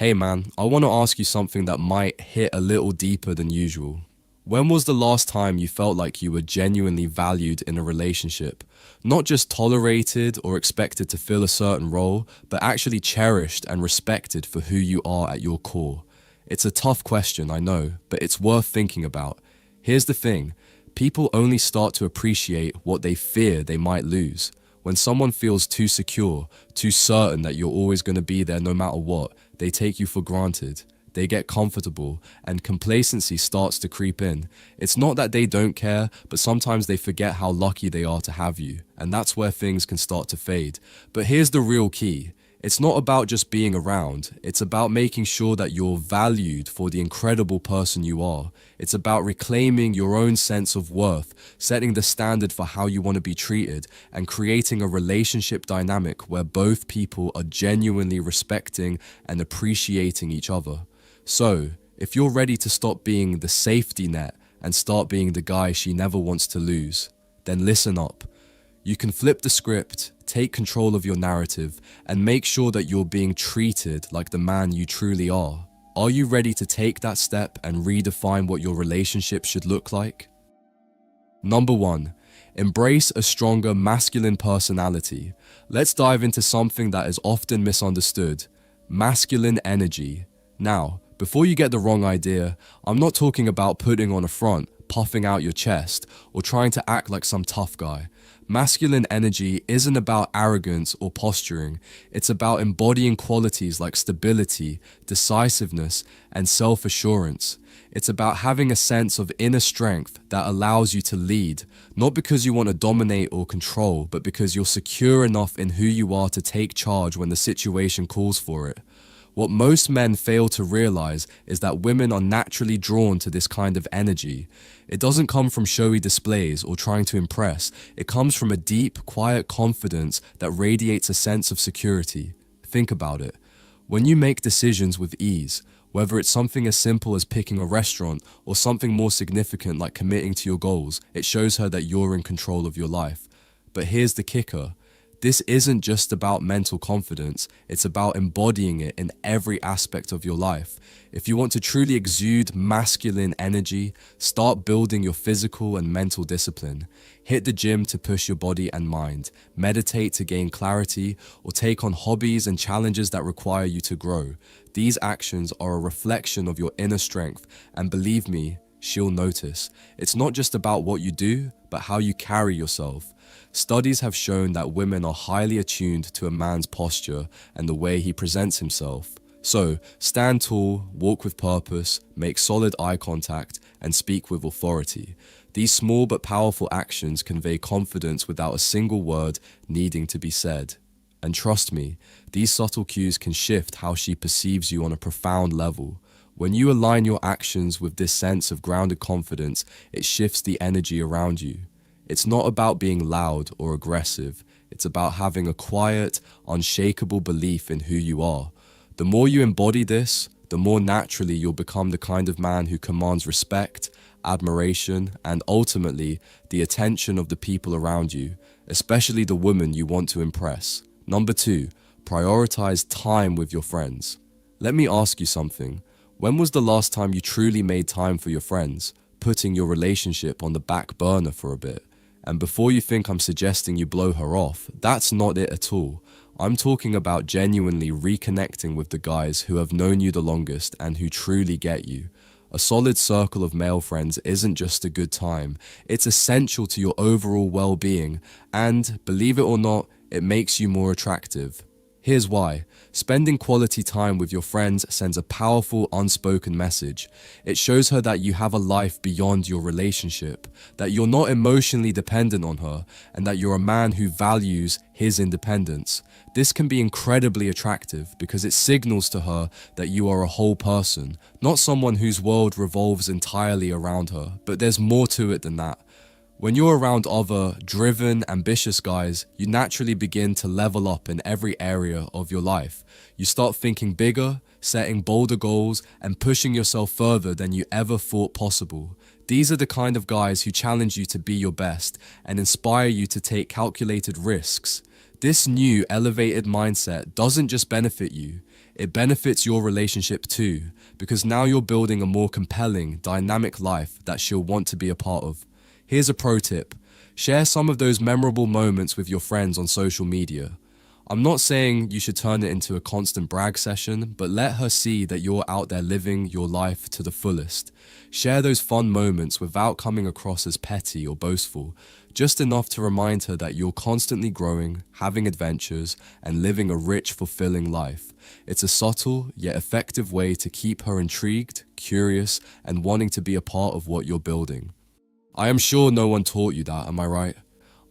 Hey man, I want to ask you something that might hit a little deeper than usual. When was the last time you felt like you were genuinely valued in a relationship? Not just tolerated or expected to fill a certain role, but actually cherished and respected for who you are at your core. It's a tough question, I know, but it's worth thinking about. Here's the thing, people only start to appreciate what they fear they might lose. When someone feels too secure, too certain that you're always going to be there no matter what, they take you for granted. They get comfortable, and complacency starts to creep in. It's not that they don't care, but sometimes they forget how lucky they are to have you, and that's where things can start to fade. But here's the real key. It's not about just being around, it's about making sure that you're valued for the incredible person you are. It's about reclaiming your own sense of worth, setting the standard for how you want to be treated, and creating a relationship dynamic where both people are genuinely respecting and appreciating each other. So, if you're ready to stop being the safety net and start being the guy she never wants to lose, then listen up. You can flip the script, take control of your narrative, and make sure that you're being treated like the man you truly are. Are you ready to take that step and redefine what your relationship should look like? Number 1. Embrace a stronger masculine personality. Let's dive into something that is often misunderstood: masculine energy. Now, before you get the wrong idea, I'm not talking about putting on a front, puffing out your chest, or trying to act like some tough guy. Masculine energy isn't about arrogance or posturing. It's about embodying qualities like stability, decisiveness, and self-assurance. It's about having a sense of inner strength that allows you to lead, not because you want to dominate or control, but because you're secure enough in who you are to take charge when the situation calls for it. What most men fail to realize is that women are naturally drawn to this kind of energy. It doesn't come from showy displays or trying to impress. It comes from a deep, quiet confidence that radiates a sense of security. Think about it. When you make decisions with ease, whether it's something as simple as picking a restaurant or something more significant like committing to your goals, it shows her that you're in control of your life. But here's the kicker. This isn't just about mental confidence, it's about embodying it in every aspect of your life. If you want to truly exude masculine energy, start building your physical and mental discipline. Hit the gym to push your body and mind, meditate to gain clarity, or take on hobbies and challenges that require you to grow. These actions are a reflection of your inner strength, and believe me, she'll notice. It's not just about what you do, but how you carry yourself. Studies have shown that women are highly attuned to a man's posture and the way he presents himself. So, stand tall, walk with purpose, make solid eye contact, and speak with authority. These small but powerful actions convey confidence without a single word needing to be said. And trust me, these subtle cues can shift how she perceives you on a profound level. When you align your actions with this sense of grounded confidence, it shifts the energy around you. It's not about being loud or aggressive. It's about having a quiet, unshakable belief in who you are. The more you embody this, the more naturally you'll become the kind of man who commands respect, admiration, and ultimately the attention of the people around you, especially the woman you want to impress. Number 2, prioritize time with your friends. Let me ask you something. When was the last time you truly made time for your friends, putting your relationship on the back burner for a bit? And before you think I'm suggesting you blow her off, that's not it at all. I'm talking about genuinely reconnecting with the guys who have known you the longest and who truly get you. A solid circle of male friends isn't just a good time, it's essential to your overall well-being, and, believe it or not, it makes you more attractive. Here's why. Spending quality time with your friends sends a powerful unspoken message. It shows her that you have a life beyond your relationship, that you're not emotionally dependent on her, and that you're a man who values his independence. This can be incredibly attractive because it signals to her that you are a whole person, not someone whose world revolves entirely around her. But there's more to it than that. When you're around other driven, ambitious guys, you naturally begin to level up in every area of your life. You start thinking bigger, setting bolder goals, and pushing yourself further than you ever thought possible. These are the kind of guys who challenge you to be your best and inspire you to take calculated risks. This new, elevated mindset doesn't just benefit you, it benefits your relationship too, because now you're building a more compelling, dynamic life that she'll want to be a part of. Here's a pro tip. Share some of those memorable moments with your friends on social media. I'm not saying you should turn it into a constant brag session, but let her see that you're out there living your life to the fullest. Share those fun moments without coming across as petty or boastful, just enough to remind her that you're constantly growing, having adventures, and living a rich, fulfilling life. It's a subtle yet effective way to keep her intrigued, curious, and wanting to be a part of what you're building. I am sure no one taught you that, am I right?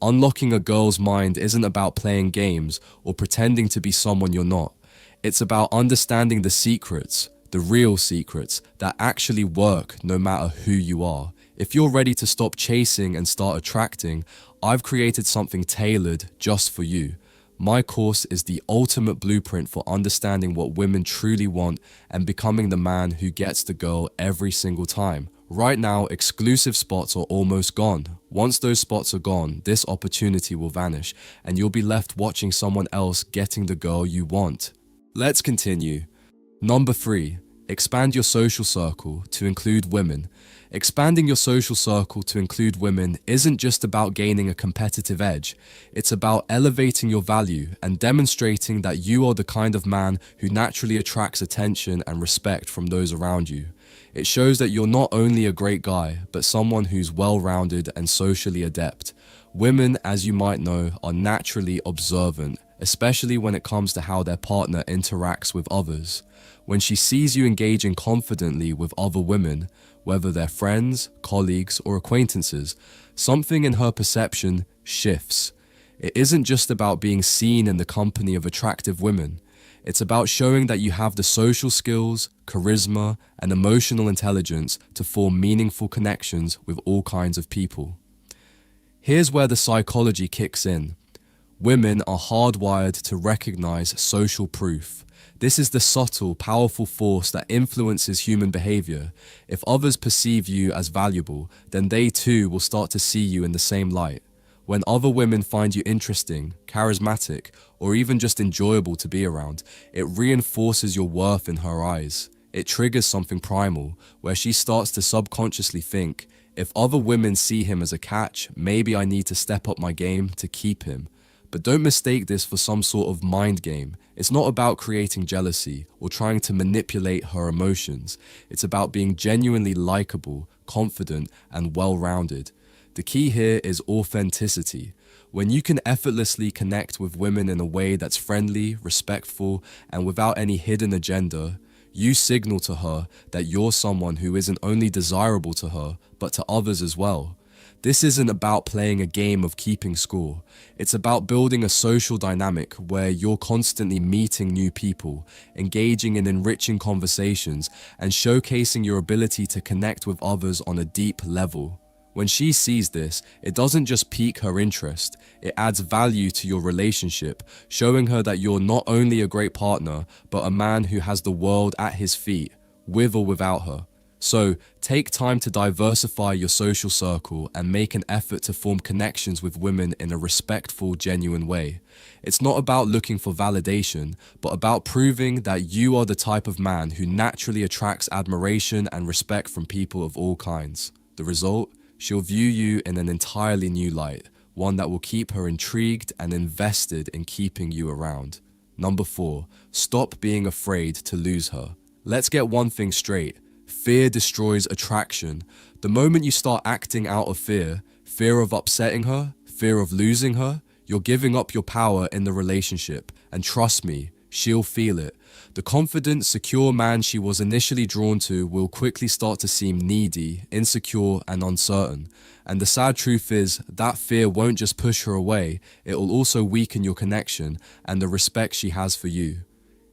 Unlocking a girl's mind isn't about playing games or pretending to be someone you're not. It's about understanding the secrets, the real secrets, that actually work no matter who you are. If you're ready to stop chasing and start attracting, I've created something tailored just for you. My course is the ultimate blueprint for understanding what women truly want and becoming the man who gets the girl every single time. Right now, exclusive spots are almost gone. Once those spots are gone, this opportunity will vanish and you'll be left watching someone else getting the girl you want. Let's continue. Number 3, expand your social circle to include women. Expanding your social circle to include women isn't just about gaining a competitive edge. It's about elevating your value and demonstrating that you are the kind of man who naturally attracts attention and respect from those around you. It shows that you're not only a great guy, but someone who's well-rounded and socially adept. Women, as you might know, are naturally observant, especially when it comes to how their partner interacts with others. When she sees you engaging confidently with other women, whether they're friends, colleagues, or acquaintances, something in her perception shifts. It isn't just about being seen in the company of attractive women. It's about showing that you have the social skills, charisma, and emotional intelligence to form meaningful connections with all kinds of people. Here's where the psychology kicks in. Women are hardwired to recognize social proof. This is the subtle, powerful force that influences human behavior. If others perceive you as valuable, then they too will start to see you in the same light. When other women find you interesting, charismatic, or even just enjoyable to be around, it reinforces your worth in her eyes. It triggers something primal, where she starts to subconsciously think, if other women see him as a catch, maybe I need to step up my game to keep him. But don't mistake this for some sort of mind game. It's not about creating jealousy or trying to manipulate her emotions. It's about being genuinely likable, confident, and well-rounded. The key here is authenticity. When you can effortlessly connect with women in a way that's friendly, respectful, and without any hidden agenda, you signal to her that you're someone who isn't only desirable to her, but to others as well. This isn't about playing a game of keeping score. It's about building a social dynamic where you're constantly meeting new people, engaging in enriching conversations, and showcasing your ability to connect with others on a deep level. When she sees this, it doesn't just pique her interest, it adds value to your relationship, showing her that you're not only a great partner, but a man who has the world at his feet, with or without her. So, take time to diversify your social circle and make an effort to form connections with women in a respectful, genuine way. It's not about looking for validation, but about proving that you are the type of man who naturally attracts admiration and respect from people of all kinds. The result? She'll view you in an entirely new light, one that will keep her intrigued and invested in keeping you around. Number 4, stop being afraid to lose her. Let's get one thing straight. Fear destroys attraction. The moment you start acting out of fear of upsetting her, fear of losing her, you're giving up your power in the relationship. And trust me, she'll feel it. The confident, secure man she was initially drawn to will quickly start to seem needy, insecure, and uncertain. And the sad truth is, that fear won't just push her away, it will also weaken your connection and the respect she has for you.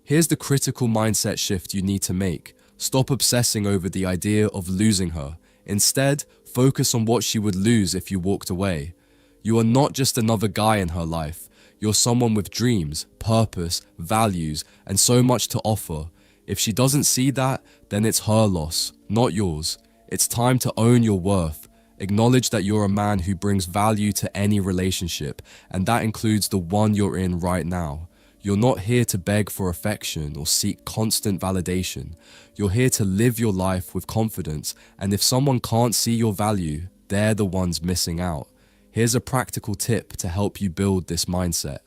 Here's the critical mindset shift you need to make. Stop obsessing over the idea of losing her. Instead, focus on what she would lose if you walked away. You are not just another guy in her life. You're someone with dreams, purpose, values, and so much to offer. If she doesn't see that, then it's her loss, not yours. It's time to own your worth. Acknowledge that you're a man who brings value to any relationship, and that includes the one you're in right now. You're not here to beg for affection or seek constant validation. You're here to live your life with confidence, and if someone can't see your value, they're the ones missing out. Here's a practical tip to help you build this mindset.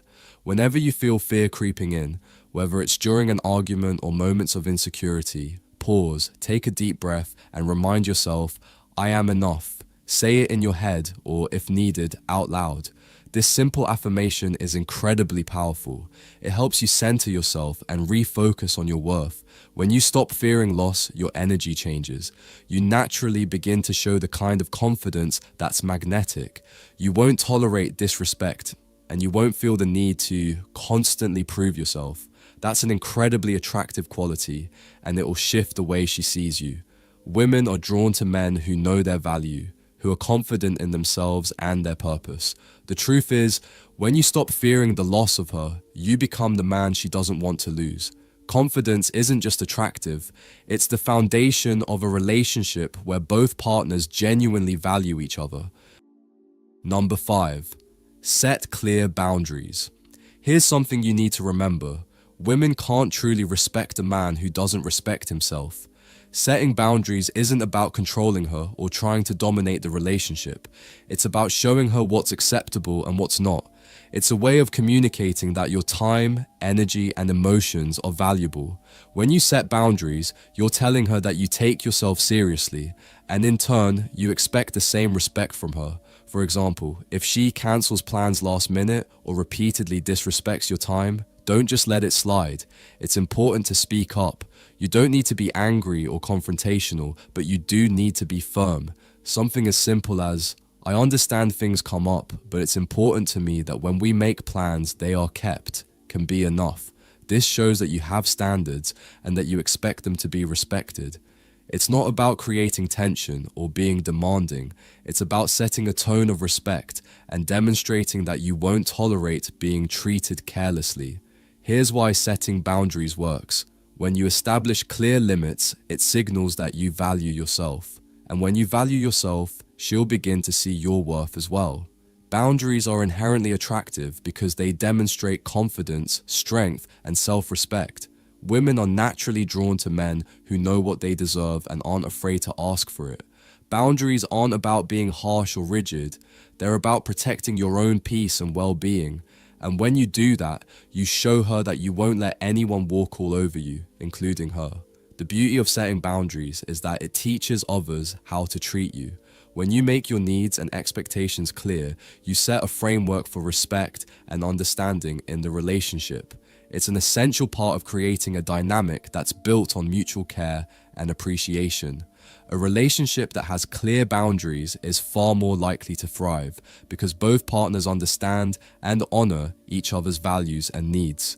Whenever you feel fear creeping in, whether it's during an argument or moments of insecurity, pause, take a deep breath, and remind yourself, I am enough. Say it in your head or, if needed, out loud. This simple affirmation is incredibly powerful. It helps you center yourself and refocus on your worth. When you stop fearing loss, your energy changes. You naturally begin to show the kind of confidence that's magnetic. You won't tolerate disrespect, and you won't feel the need to constantly prove yourself. That's an incredibly attractive quality, and it will shift the way she sees you. Women are drawn to men who know their value, who are confident in themselves and their purpose. The truth is, when you stop fearing the loss of her, you become the man she doesn't want to lose. Confidence isn't just attractive, it's the foundation of a relationship where both partners genuinely value each other. Number 5. Set clear boundaries. Here's something you need to remember. Women can't truly respect a man who doesn't respect himself. Setting boundaries isn't about controlling her or trying to dominate the relationship. It's about showing her what's acceptable and what's not. It's a way of communicating that your time, energy, and emotions are valuable. When you set boundaries, you're telling her that you take yourself seriously, and in turn, you expect the same respect from her. For example, if she cancels plans last minute or repeatedly disrespects your time, don't just let it slide. It's important to speak up. You don't need to be angry or confrontational, but you do need to be firm. Something as simple as, I understand things come up, but it's important to me that when we make plans, they are kept, can be enough. This shows that you have standards and that you expect them to be respected. It's not about creating tension or being demanding. It's about setting a tone of respect and demonstrating that you won't tolerate being treated carelessly. Here's why setting boundaries works. When you establish clear limits, it signals that you value yourself. And when you value yourself, she'll begin to see your worth as well. Boundaries are inherently attractive because they demonstrate confidence, strength, and self-respect. Women are naturally drawn to men who know what they deserve and aren't afraid to ask for it. Boundaries aren't about being harsh or rigid. They're about protecting your own peace and well-being. And when you do that, you show her that you won't let anyone walk all over you, including her. The beauty of setting boundaries is that it teaches others how to treat you. When you make your needs and expectations clear, you set a framework for respect and understanding in the relationship. It's an essential part of creating a dynamic that's built on mutual care and appreciation. A relationship that has clear boundaries is far more likely to thrive because both partners understand and honor each other's values and needs.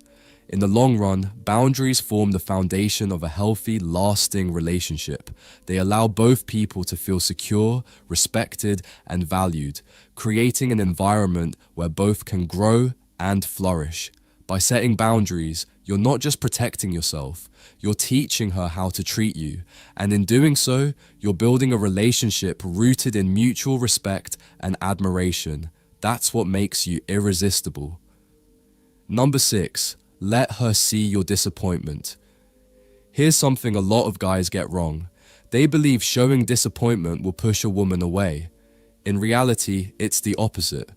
In the long run, boundaries form the foundation of a healthy, lasting relationship. They allow both people to feel secure, respected, and valued, creating an environment where both can grow and flourish. By setting boundaries, you're not just protecting yourself, you're teaching her how to treat you. And in doing so, you're building a relationship rooted in mutual respect and admiration. That's what makes you irresistible. Number 6. Let her see your disappointment. Here's something a lot of guys get wrong. They believe showing disappointment will push a woman away. In reality, it's the opposite.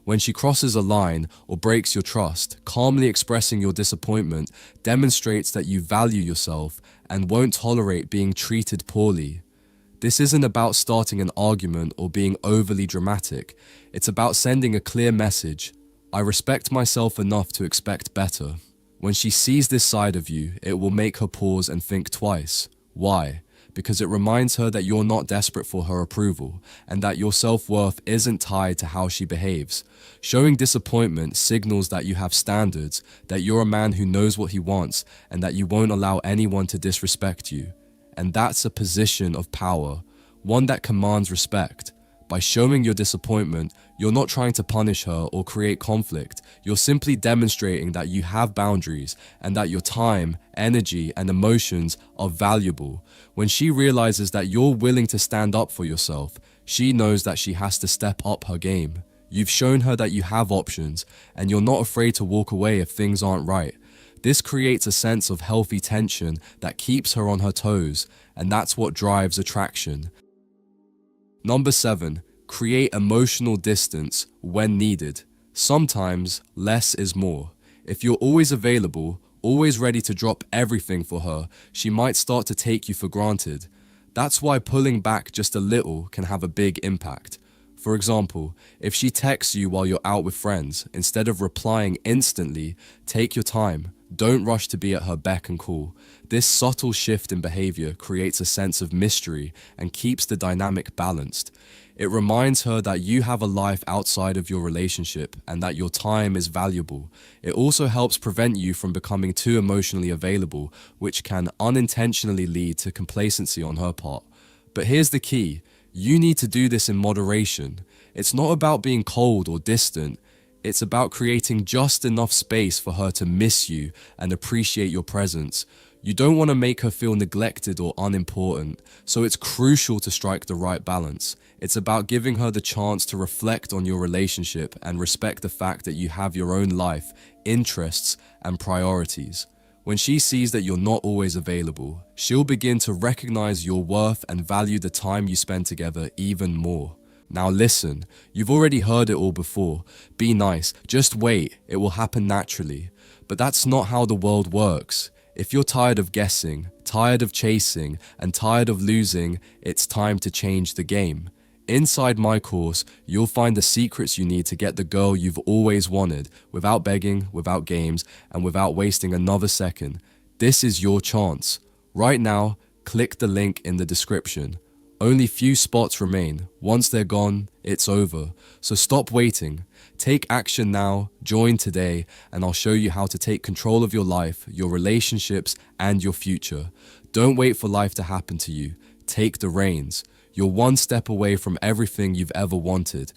When she crosses a line or breaks your trust, calmly expressing your disappointment demonstrates that you value yourself and won't tolerate being treated poorly. This isn't about starting an argument or being overly dramatic. It's about sending a clear message. I respect myself enough to expect better. When she sees this side of you, it will make her pause and think twice. Why? Because it reminds her that you're not desperate for her approval and that your self-worth isn't tied to how she behaves. Showing disappointment signals that you have standards, that you're a man who knows what he wants, and that you won't allow anyone to disrespect you. And that's a position of power, one that commands respect. By showing your disappointment, you're not trying to punish her or create conflict. You're simply demonstrating that you have boundaries and that your time, energy, and emotions are valuable. When she realizes that you're willing to stand up for yourself, she knows that she has to step up her game. You've shown her that you have options, and you're not afraid to walk away if things aren't right. This creates a sense of healthy tension that keeps her on her toes, and that's what drives attraction. Number 7. Create emotional distance when needed. Sometimes less is more. If you're always available, always ready to drop everything for her, she might start to take you for granted. That's why pulling back just a little can have a big impact. For example, if she texts you while you're out with friends, instead of replying instantly, take your time. Don't rush to be at her beck and call. This subtle shift in behavior creates a sense of mystery and keeps the dynamic balanced. It reminds her that you have a life outside of your relationship and that your time is valuable. It also helps prevent you from becoming too emotionally available, which can unintentionally lead to complacency on her part. But here's the key. You need to do this in moderation. It's not about being cold or distant. It's about creating just enough space for her to miss you and appreciate your presence. You don't want to make her feel neglected or unimportant, so it's crucial to strike the right balance. It's about giving her the chance to reflect on your relationship and respect the fact that you have your own life, interests, and priorities. When she sees that you're not always available, she'll begin to recognize your worth and value the time you spend together even more. Now listen, you've already heard it all before. Be nice, just wait, it will happen naturally. But that's not how the world works. If you're tired of guessing, tired of chasing, and tired of losing, it's time to change the game. Inside my course, you'll find the secrets you need to get the girl you've always wanted, without begging, without games, and without wasting another second. This is your chance. Right now, click the link in the description. Only few spots remain. Once they're gone, it's over. So stop waiting. Take action now, join today, and I'll show you how to take control of your life, your relationships, and your future. Don't wait for life to happen to you. Take the reins. You're one step away from everything you've ever wanted.